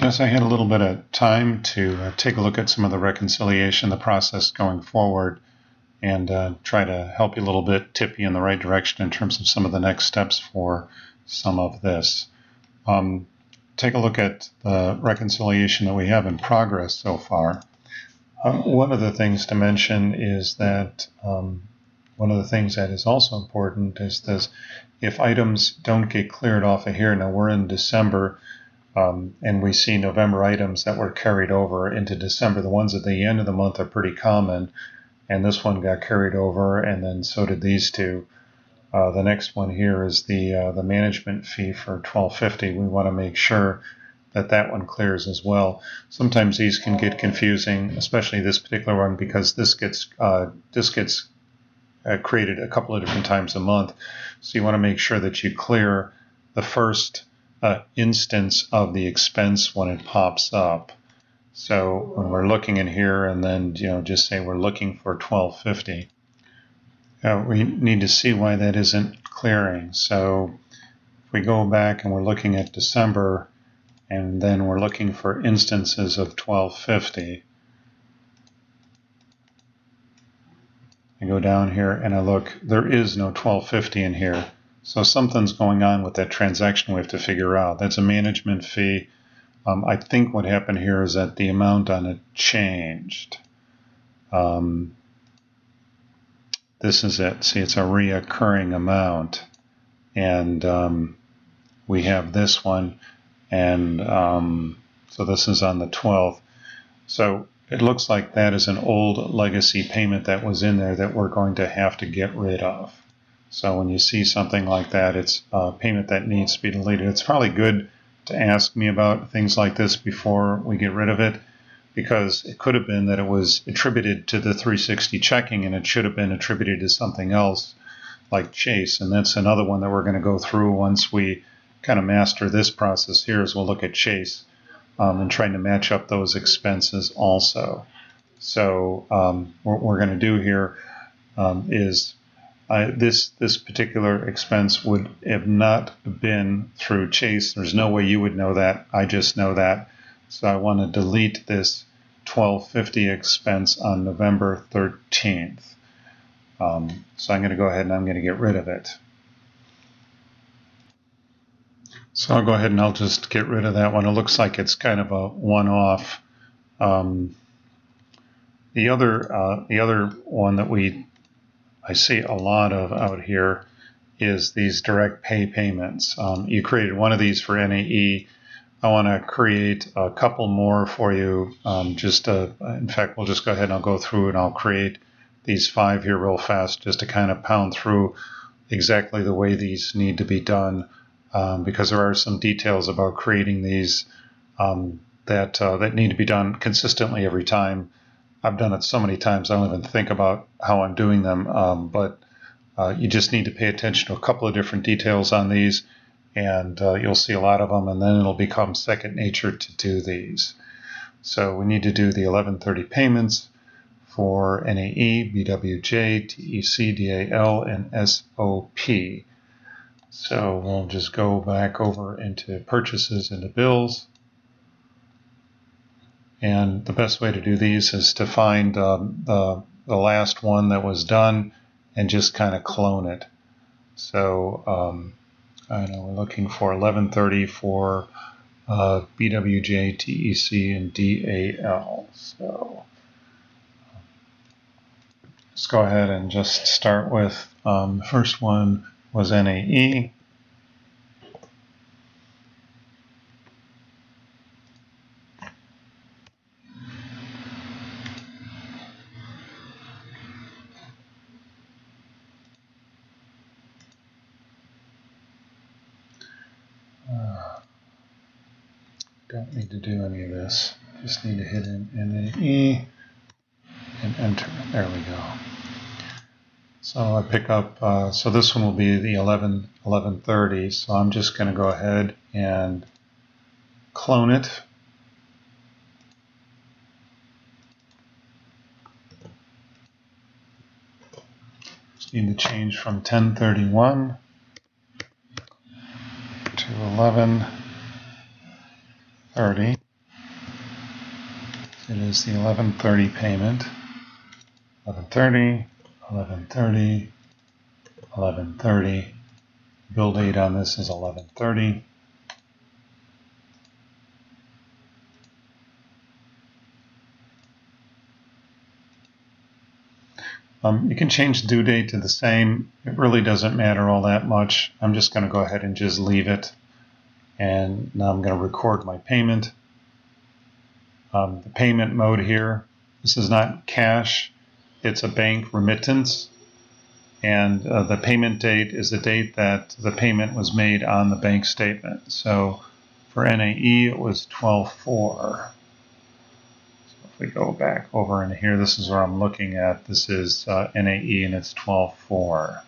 As I had a little bit of time to take a look at some of the reconciliation, the process going forward, and try to help you a little bit, tip you in the right direction in terms of some of the next steps for some of this. Take a look at the reconciliation that we have in progress so far. One of the things to mention is that one of the things that is also important is this: if items don't get cleared off of here, now we're in December, and we see November items that were carried over into December. The ones at the end of the month are pretty common, and this one got carried over, and then so did these two. The next one here is the management fee for $12.50. We want to make sure that that one clears as well. Sometimes these can get confusing, especially this particular one, because this gets created a couple of different times a month. So you want to make sure that you clear the first instance of the expense when it pops up. So when we're looking in here, and then just say we're looking for $12.50, we need to see why that isn't clearing. So if we go back and we're looking at December, and then we're looking for instances of $12.50, I go down here and I look, there is no $12.50 in here. So something's going on with that transaction we have to figure out. That's a management fee. I think what happened here is that the amount on it changed. This is it. See, it's a reoccurring amount. And we have this one. And so this is on the 12th. So it looks like that is an old legacy payment that was in there that we're going to have to get rid of. So when you see something like that, it's a payment that needs to be deleted. It's probably good to ask me about things like this before we get rid of it, because it could have been that it was attributed to the 360 checking and it should have been attributed to something else like Chase. And that's another one that we're going to go through once we kind of master this process here, is we'll look at Chase and trying to match up those expenses also. So what we're going to do here is this particular expense would have not been through Chase. There's no way you would know that. I just know that. So I want to delete this $12.50 expense on November 13th. So I'm going to go ahead and I'm going to get rid of it. So I'll go ahead and I'll just get rid of that one. It looks like it's kind of a one-off. The other one that I see a lot of out here is these direct pay payments. You created one of these for NAE. I want to create a couple more for you. In fact, we'll just go ahead and I'll go through and I'll create these 5 here real fast, just to kind of pound through exactly the way these need to be done, because there are some details about creating these that need to be done consistently every time. I've done it so many times I don't even think about how I'm doing them, but you just need to pay attention to a couple of different details on these, and you'll see a lot of them, and then it'll become second nature to do these. So we need to do the 1130 payments for NAE, BWJ, TEC, DAL, and SOP. So we'll just go back over into purchases, into bills. And the best way to do these is to find the last one that was done and just kind of clone it. So I know we're looking for 1130 for BWJ, TEC, and DAL. So let's go ahead and just start with the first one was NAE. Don't need to do any of this. Just need to hit in NAE and enter. There we go. So I pick up, so this one will be the 1130. So I'm just going to go ahead and clone it. Just need to change from 1031 to 1130. It is the 11:30 payment. 11:30, 11:30, 11:30. Bill date on this is 11:30. You can change the due date to the same. It really doesn't matter all that much. I'm just going to go ahead and just leave it. And now I'm going to record my payment. The payment mode here, this is not cash, it's a bank remittance. And the payment date is the date that the payment was made on the bank statement. So for NAE, it was 12/4. If we go back over in here, this is where I'm looking at. This is NAE and it's 12/4.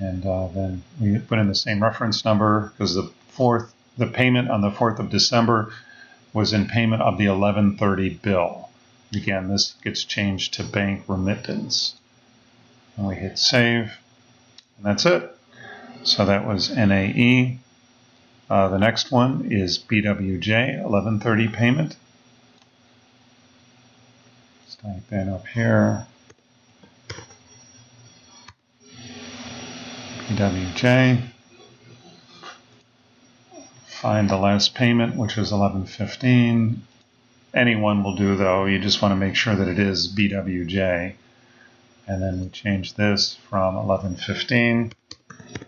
And then we put in the same reference number because the payment on the 4th of December was in payment of the 11:30 bill. Again, this gets changed to bank remittance. And we hit save, and that's it. So that was NAE. The next one is BWJ, 11:30 payment. Let's type that up here. BWJ. Find the last payment, which was 11:15. Anyone will do, though. You just want to make sure that it is BWJ. And then we change this from 11:15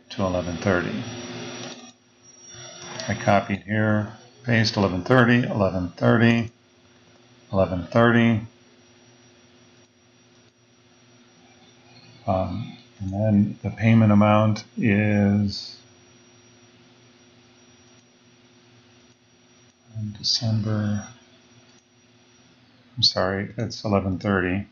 to 11:30. I copied here, paste 11:30, 11:30, 11:30. And then the payment amount is December. I'm sorry, it's 11:30.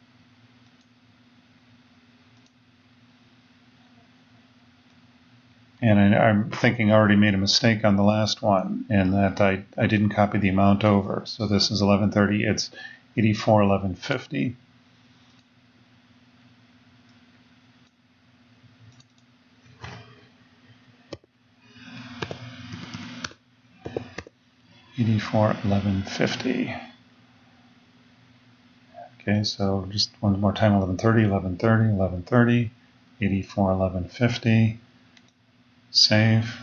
And I'm thinking I already made a mistake on the last one, and that I didn't copy the amount over. So this is 11:30. It's 84,1150. $84,1150. Okay, so just one more time, 11:30, 11:30, 11:30, 84,1150. Save.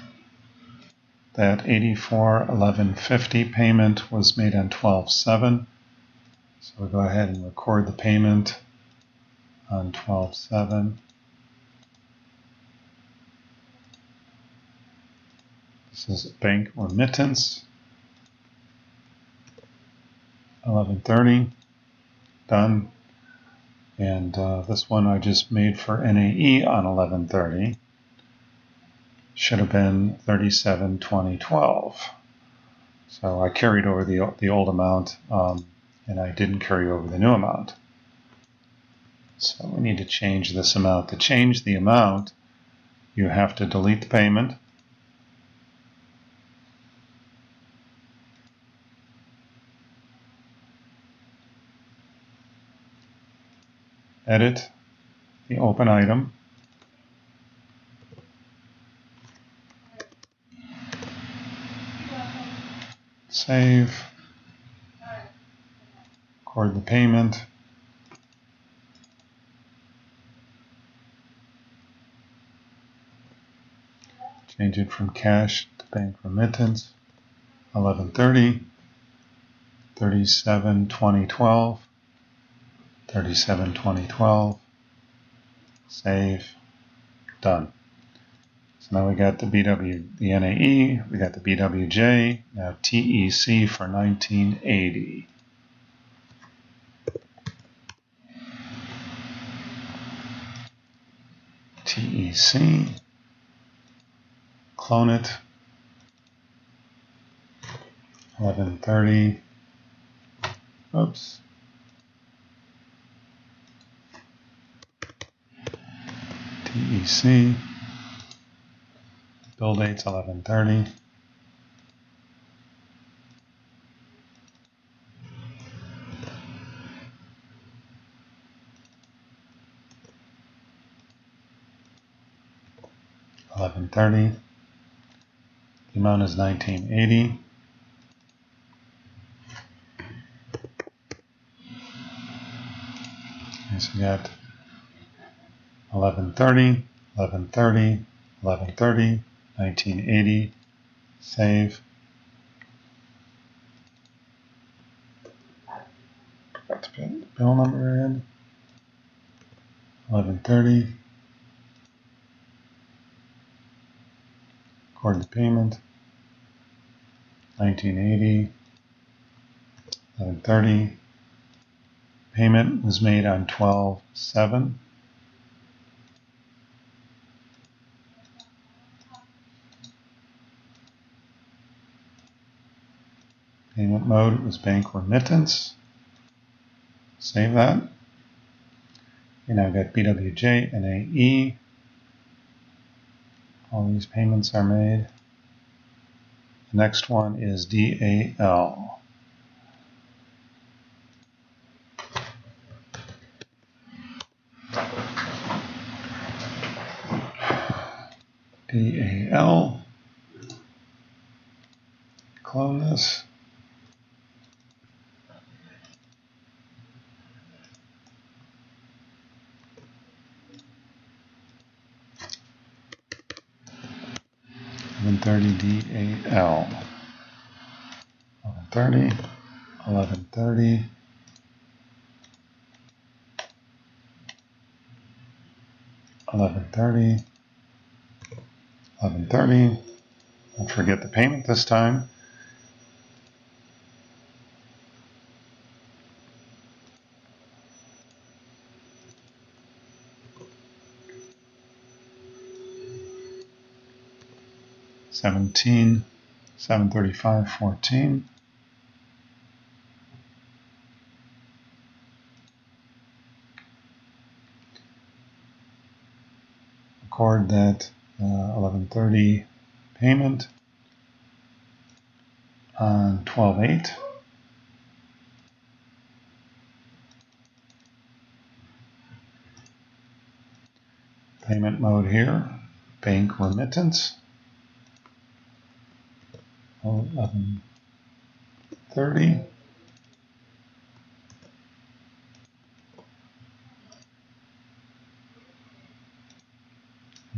That 84,1150 payment was made on 12/7. So we'll go ahead and record the payment on 12/7. This is bank remittance. 11:30. Done. And this one I just made for NAE on 11:30. Should have been 37/20/12. So I carried over the old amount, and I didn't carry over the new amount. So we need to change this amount. To change the amount, you have to delete the payment. Edit the open item. Save. Record the payment. Change it from cash to bank remittance. 11:30. 37/20/12. 37/20/12. Save. Done. So now we got the NAE, we got the BWJ, now TEC for 1980. TEC, clone it, 11:30, oops. TEC, bill date's 11:30. 1130. The amount is 1980. Okay, so we got 1130, 1130, 1130, 1980. Save. Got to put the bill number in. 1130. Record the payment. 1980. 1130. Payment was made on 12/7. Payment mode was bank remittance. Save that. And I've got BWJ and AE. All these payments are made. The next one is DAL. DAL. Clone this. DAL. 1130, 1130, 1130, 1130. Don't forget the payment this time. $17, $735.14. Record that 1130 payment on 12/8. Payment mode here, bank remittance. 1130.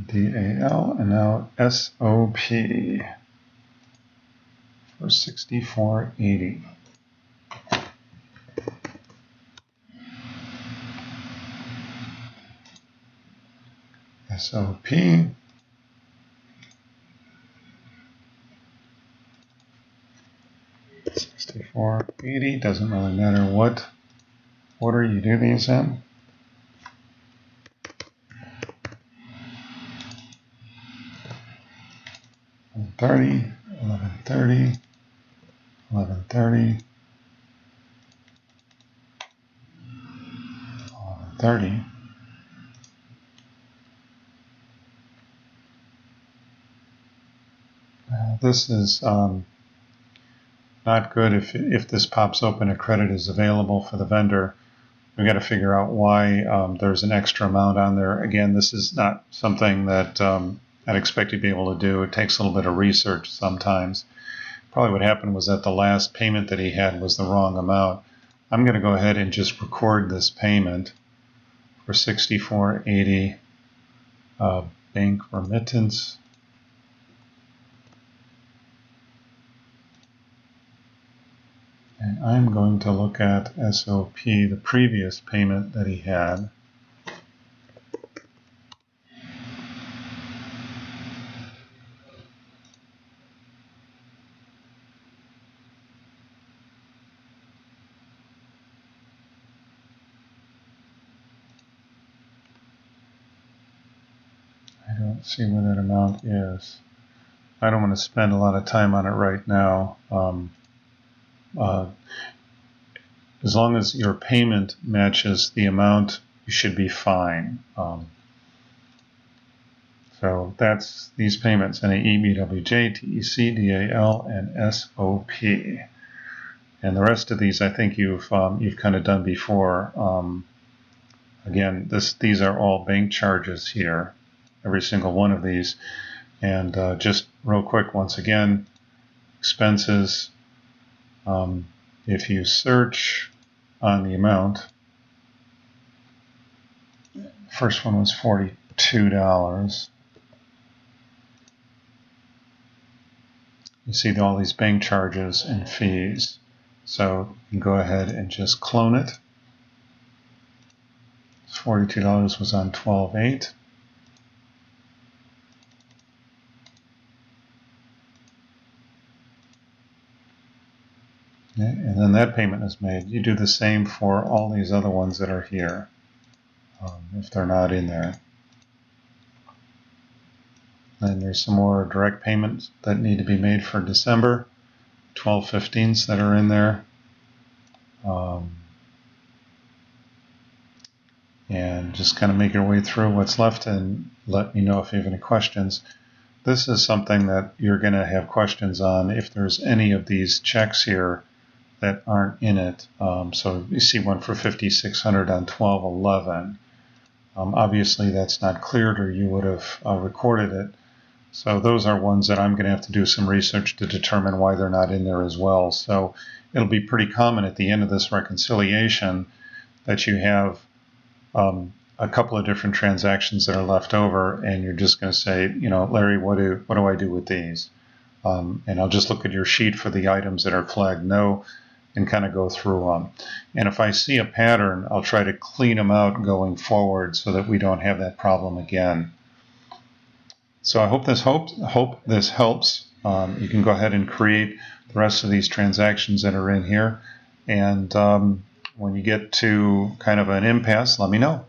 DAL, and now SOP for 6480. SOP. $64.80. Doesn't really matter what order you do these in. $1130, $1130, $1130, $1130. This is not good. If this pops open, a credit is available for the vendor. We've got to figure out why there's an extra amount on there. Again, this is not something that I'd expect you to be able to do. It takes a little bit of research sometimes. Probably what happened was that the last payment that he had was the wrong amount. I'm going to go ahead and just record this payment for $64.80 bank remittance. And I'm going to look at SOP, the previous payment that he had. I don't see what that amount is. I don't want to spend a lot of time on it right now. As long as your payment matches the amount, you should be fine. So that's these payments: NAE, BWJ, TEC, DAL, and SOP. And the rest of these, I think you've kind of done before. Again, these are all bank charges here. Every single one of these. And just real quick, once again, expenses, if you search on the amount, first one was $42. You see all these bank charges and fees. So you can go ahead and just clone it. $42 was on 12/8. Okay, and then that payment is made. You do the same for all these other ones that are here, if they're not in there. And there's some more direct payments that need to be made for December, 12/15s that are in there. And just kind of make your way through what's left and let me know if you have any questions. This is something that you're going to have questions on if there's any of these checks here that aren't in it. So you see one for $5,600 on 12/11. Obviously that's not cleared, or you would have recorded it. So those are ones that I'm going to have to do some research to determine why they're not in there as well. So it'll be pretty common at the end of this reconciliation that you have a couple of different transactions that are left over, and you're just going to say, you know, Larry, what do I do with these? And I'll just look at your sheet for the items that are flagged no and kind of go through them. And if I see a pattern, I'll try to clean them out going forward so that we don't have that problem again. So I hope this helps. You can go ahead and create the rest of these transactions that are in here. And when you get to kind of an impasse, let me know.